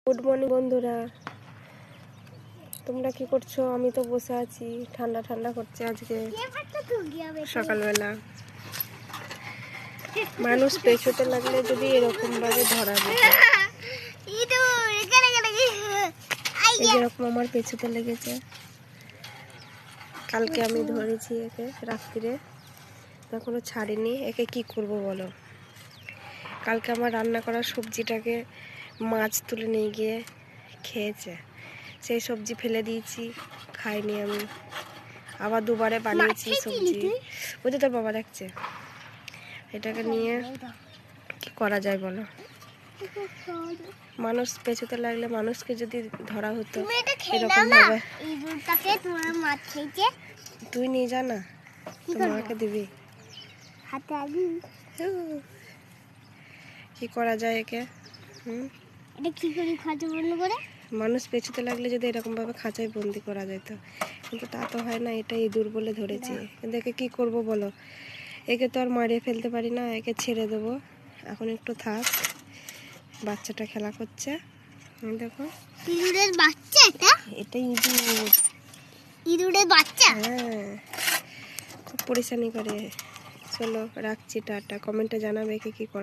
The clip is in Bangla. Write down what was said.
গুড মর্নিং বন্ধুরা, তোমরা কি করছো? আমি তো বসে আছি, ঠান্ডা ঠান্ডা করছে আজকে সকালবেলা। মানুষ পেছোতে লাগলে যদি এরকম ভাবে ধরা যেত, যেরকম আমার পেছোতে লেগেছে। কালকে আমি ধরেছি একে রাত্রিরে, এখনো ছাড়িনি। একে কি করব বলো? কালকে আমার রান্না করা সবজিটাকে মাছ তুলে নিয়ে গিয়ে খেয়েছে। সেই সবজি ফেলে দিয়েছি, খাইনি আমি। আবার দুবারে বানিয়েছি সবজি। ওই তো তোর বাবা দেখছে। এটাকে নিয়ে কি করা যায় বলো? মানুষ পেছোতে লাগলে মানুষকে যদি ধরা হতো এরকম ভাবে। তুই নিয়ে যা না, তোমাকে দিবি। কি করা যায় একে? মানুষ পেছোতে লাগলে যদি এরকম ভাবে খাঁচায় বন্দি করা যেত, কিন্তু তা তো হয় না। এটা ইঁদুর বলে ধরেছি, কিন্তু একে কি করব বলো? একে তো আর মারিয়ে ফেলতে পারি না, একে ছেড়ে দেবো। এখন একটু থাক, বাচ্চাটা খেলা করছে। দেখো, ইঁদুরের বাচ্চা এটা ইঁদুর। ইঁদুরের বাচ্চা? হ্যাঁ, খুব পরেশানি করে। চলো রাখছি, টাটা। কমেন্টে জানাবে একে কি করা।